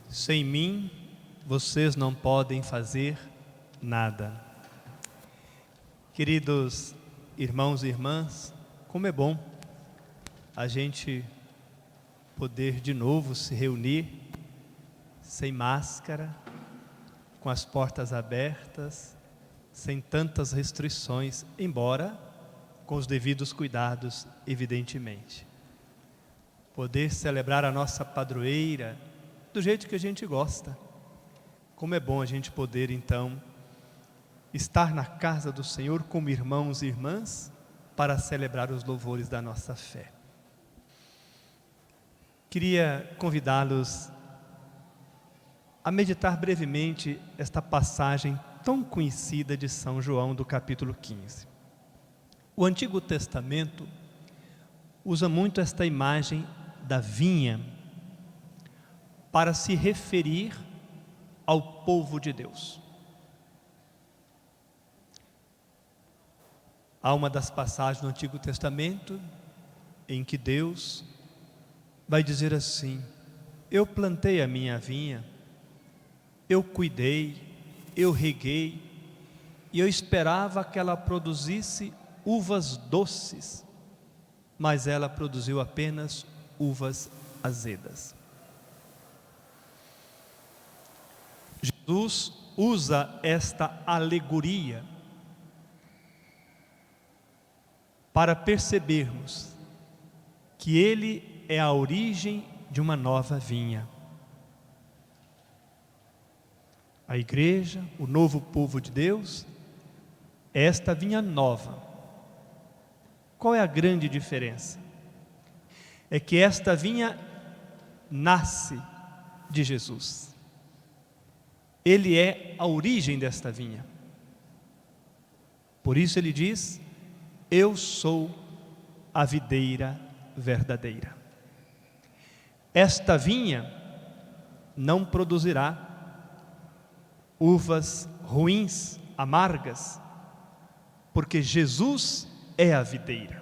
Sem mim, vocês não podem fazer nada. Queridos irmãos e irmãs, como é bom a gente poder de novo se reunir sem máscara, com as portas abertas, sem tantas restrições, embora com os devidos cuidados, evidentemente. Poder celebrar a nossa padroeira do jeito que a gente gosta. Como é bom a gente poder, então, estar na casa do Senhor como irmãos e irmãs para celebrar os louvores da nossa fé. Queria convidá-los a meditar brevemente esta passagem tão conhecida de São João do capítulo 15. O Antigo Testamento usa muito esta imagem da vinha para se referir ao povo de Deus. Há uma das passagens no Antigo Testamento em que Deus vai dizer assim: eu plantei a minha vinha, eu cuidei, eu reguei, e eu esperava que ela produzisse uvas doces, mas ela produziu apenas uvas azedas. Jesus usa esta alegoria para percebermos que Ele é a origem de uma nova vinha. A igreja, o novo povo de Deus, é esta vinha nova. Qual é a grande diferença? É que esta vinha nasce de Jesus. Ele é a origem desta vinha. Por isso ele diz: eu sou a videira verdadeira. Esta vinha não produzirá uvas ruins, amargas, porque Jesus é a videira.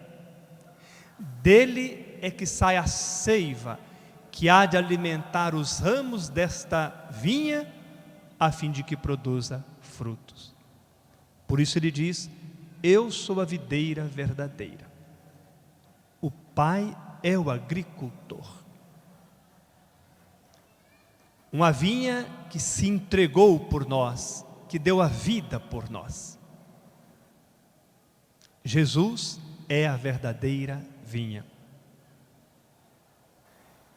Dele é que sai a seiva que há de alimentar os ramos desta vinha, a fim de que produza frutos. Por isso ele diz: eu sou a videira verdadeira. O Pai é o agricultor. Uma vinha que se entregou por nós, que deu a vida por nós. Jesus é a verdadeira vinha.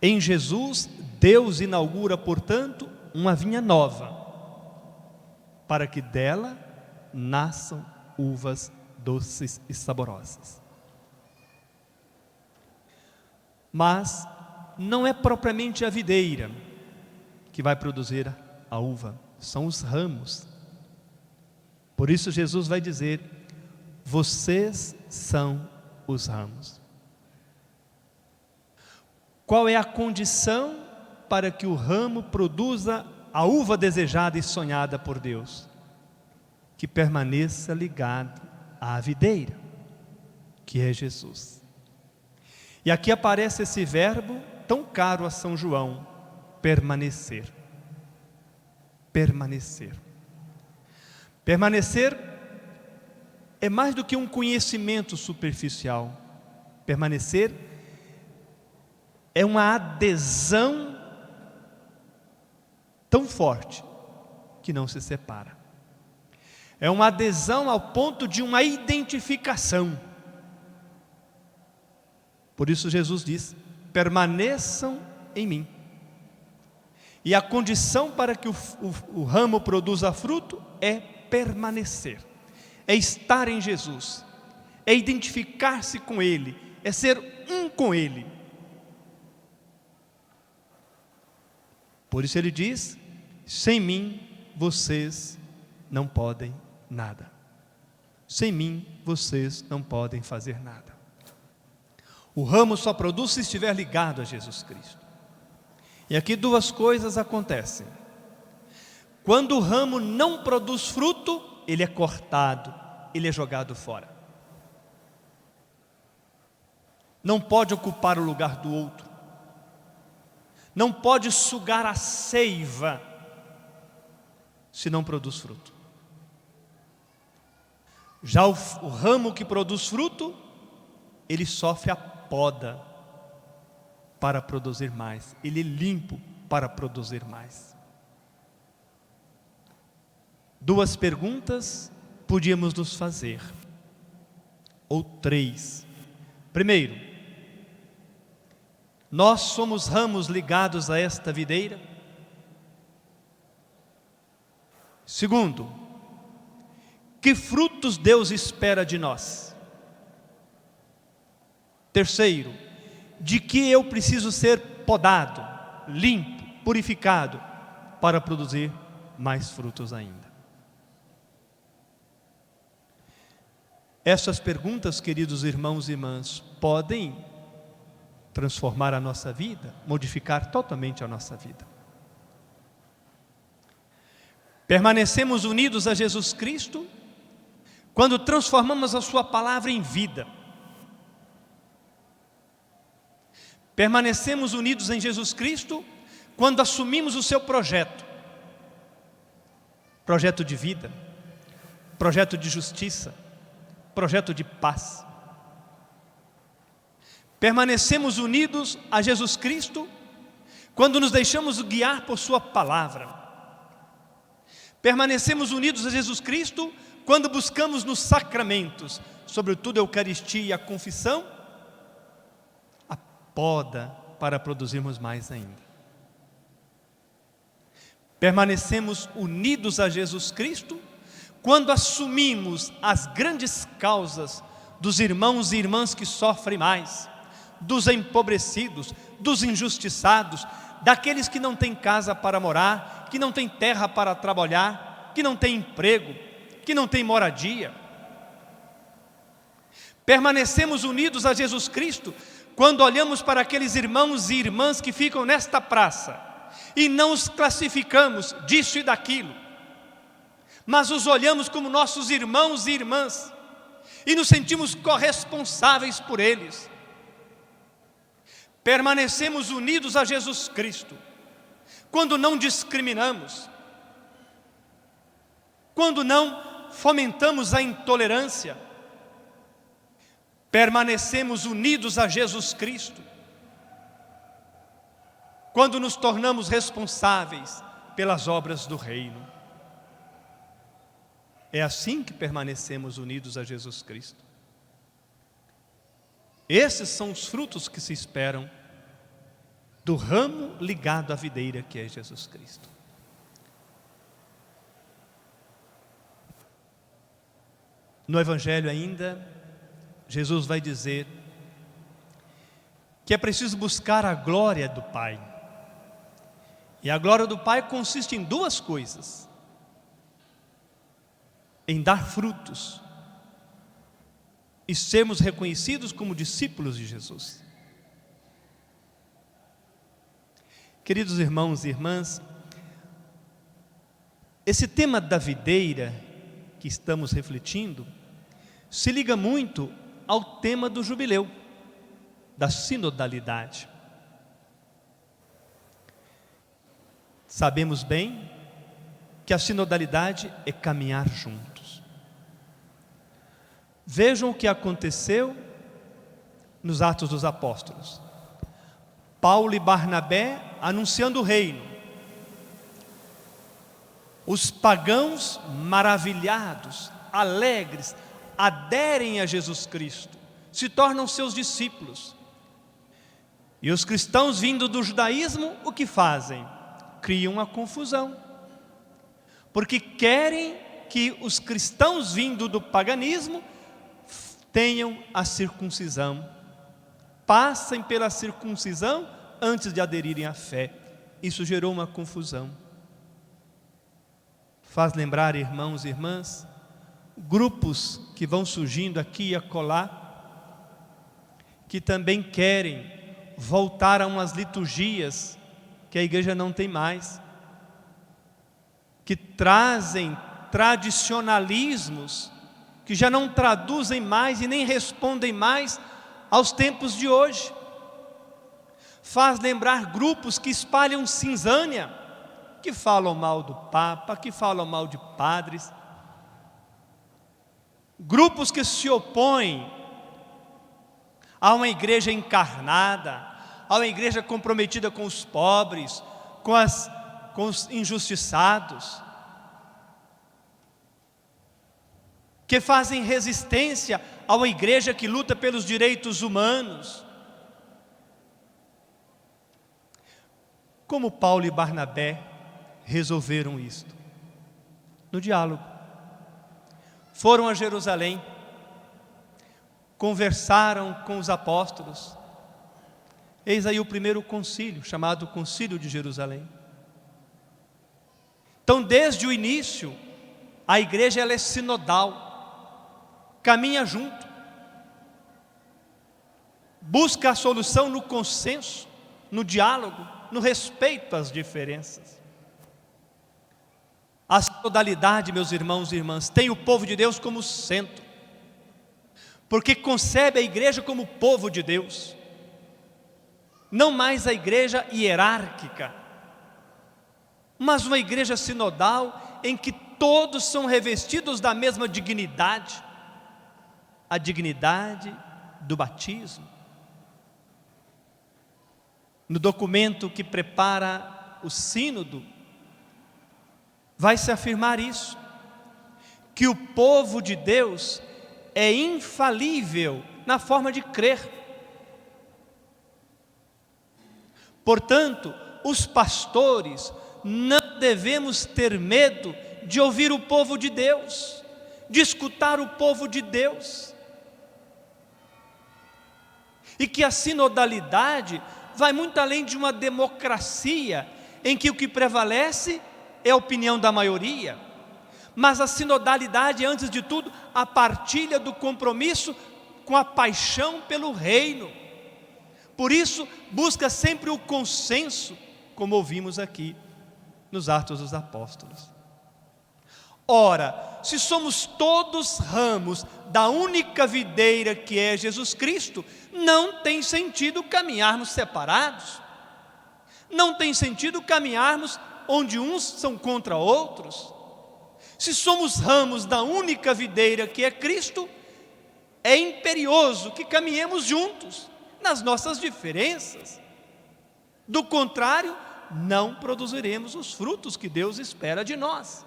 Em Jesus, Deus inaugura, portanto, uma vinha nova, para que dela nasçam uvas doces e saborosas. Mas não é propriamente a videira que vai produzir a uva, são os ramos. Por isso Jesus vai dizer: vocês são os ramos. Qual é a condição para que o ramo produza a uva desejada e sonhada por Deus? Que permaneça ligado à videira, que é Jesus. E aqui aparece esse verbo tão caro a São João: permanecer. Permanecer. Permanecer é mais do que um conhecimento superficial. Permanecer é uma adesão tão forte que não se separa. É uma adesão ao ponto de uma identificação. Por isso Jesus diz: permaneçam em mim. E a condição para que o ramo produza fruto é permanecer, é estar em Jesus, é identificar-se com Ele, é ser um com Ele. Por isso ele diz: sem mim vocês não podem nada. Sem mim vocês não podem fazer nada. O ramo só produz se estiver ligado a Jesus Cristo. E aqui duas coisas acontecem. Quando o ramo não produz fruto, ele é cortado, ele é jogado fora. Não pode ocupar o lugar do outro. não pode sugar a seiva se não produz fruto. Já o ramo que produz fruto, ele sofre a poda para produzir mais. Ele é limpo para produzir mais. 2 perguntas podíamos nos fazer, ou 3. Primeiro, nós somos ramos ligados a esta videira? Segundo, que frutos Deus espera de nós? Terceiro, de que eu preciso ser podado, limpo, purificado, para produzir mais frutos ainda? Essas perguntas, queridos irmãos e irmãs, podem transformar a nossa vida, modificar totalmente a nossa vida. Permanecemos unidos a Jesus Cristo quando transformamos a sua palavra em vida. Permanecemos unidos em Jesus Cristo quando assumimos o seu projeto. Projeto de vida, projeto de justiça, projeto de paz. Permanecemos unidos a Jesus Cristo quando nos deixamos guiar por sua palavra. Permanecemos unidos a Jesus Cristo quando buscamos nos sacramentos, sobretudo a Eucaristia e a confissão, a poda para produzirmos mais ainda. Permanecemos unidos a Jesus Cristo quando assumimos as grandes causas dos irmãos e irmãs que sofrem mais, dos empobrecidos, dos injustiçados, daqueles que não têm casa para morar, que não têm terra para trabalhar, que não têm emprego, que não têm moradia. Permanecemos unidos a Jesus Cristo quando olhamos para aqueles irmãos e irmãs que ficam nesta praça e não os classificamos disso e daquilo, mas os olhamos como nossos irmãos e irmãs e nos sentimos corresponsáveis por eles. Permanecemos unidos a Jesus Cristo quando não discriminamos, quando não fomentamos a intolerância. Permanecemos unidos a Jesus Cristo quando nos tornamos responsáveis pelas obras do reino. É assim que permanecemos unidos a Jesus Cristo. Esses são os frutos que se esperam do ramo ligado à videira que é Jesus Cristo. No Evangelho ainda, Jesus vai dizer que é preciso buscar a glória do Pai. E a glória do Pai consiste em 2 coisas: em dar frutos e sermos reconhecidos como discípulos de Jesus. Queridos irmãos e irmãs, esse tema da videira que estamos refletindo se liga muito ao tema do jubileu, da sinodalidade. Sabemos bem que a sinodalidade é caminhar juntos. Vejam o que aconteceu nos Atos dos Apóstolos. Paulo e Barnabé anunciando o reino. Os pagãos maravilhados, alegres, aderem a Jesus Cristo, se tornam seus discípulos. E os cristãos vindo do judaísmo, o que fazem? Criam a confusão, porque querem que os cristãos vindo do paganismo tenham a circuncisão, passem pela circuncisão antes de aderirem à fé. Isso gerou uma confusão. Faz lembrar, irmãos e irmãs, grupos que vão surgindo aqui e acolá, que também querem voltar a umas liturgias que a igreja não tem mais, que trazem tradicionalismos que já não traduzem mais e nem respondem mais aos tempos de hoje. faz lembrar grupos que espalham cinzânia, que falam mal do Papa, que falam mal de padres, grupos que se opõem a uma igreja encarnada, a uma igreja comprometida com os pobres, com os injustiçados, que fazem resistência a uma igreja que luta pelos direitos humanos. Como Paulo e Barnabé resolveram isto? No diálogo. Foram a Jerusalém, conversaram com os apóstolos. Eis aí o primeiro concílio, chamado Concílio de Jerusalém. Então, desde o início, a igreja ela é sinodal, caminha junto, busca a solução no consenso, no diálogo, no respeito às diferenças. A sinodalidade, meus irmãos e irmãs, tem o povo de Deus como centro, porque concebe a igreja como povo de Deus, não mais a igreja hierárquica, mas uma igreja sinodal em que todos são revestidos da mesma dignidade, a dignidade do batismo. No documento que prepara o sínodo, vai se afirmar isso, que o povo de Deus é infalível na forma de crer. Portanto, os pastores não devemos ter medo de ouvir o povo de Deus, de escutar o povo de Deus. E que a sinodalidade vai muito além de uma democracia, em que o que prevalece é a opinião da maioria, mas a sinodalidade é, antes de tudo, a partilha do compromisso com a paixão pelo reino. Por isso, busca sempre o consenso, como ouvimos aqui nos Atos dos Apóstolos. Ora, se somos todos ramos da única videira que é Jesus Cristo, não tem sentido caminharmos separados, não tem sentido caminharmos onde uns são contra outros. Se somos ramos da única videira que é Cristo, é imperioso que caminhemos juntos nas nossas diferenças. Do contrário, não produziremos os frutos que Deus espera de nós.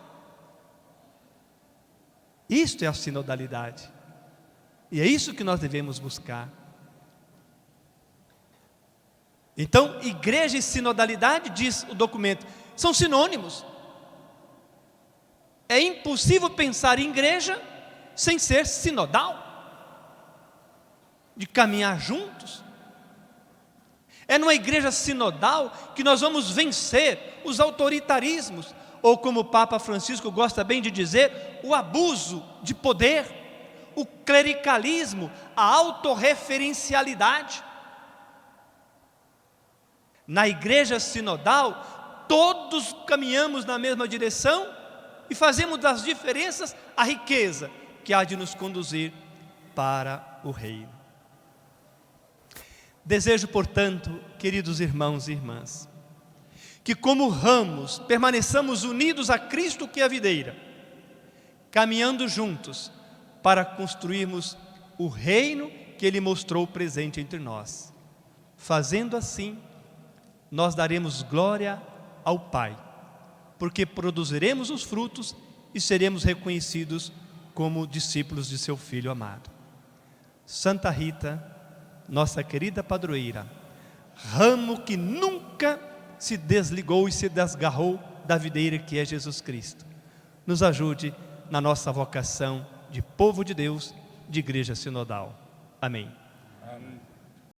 Isto é a sinodalidade, e é isso que nós devemos buscar. Então, igreja e sinodalidade, diz o documento, são sinônimos. É impossível pensar em igreja sem ser sinodal, de caminhar juntos. É numa igreja sinodal que nós vamos vencer os autoritarismos, ou como o Papa Francisco gosta bem de dizer, o abuso de poder, o clericalismo, a autorreferencialidade. Na igreja sinodal, todos caminhamos na mesma direção e fazemos das diferenças a riqueza que há de nos conduzir para o reino. Desejo, portanto, queridos irmãos e irmãs, que como ramos permaneçamos unidos a Cristo que é a videira, caminhando juntos para construirmos o reino que Ele mostrou presente entre nós. Fazendo assim, nós daremos glória ao Pai, porque produziremos os frutos e seremos reconhecidos como discípulos de seu Filho amado. Santa Rita, nossa querida padroeira, ramo que nunca se desligou e se desgarrou da videira que é Jesus Cristo, nos ajude na nossa vocação de povo de Deus, de igreja sinodal. Amém. Amém.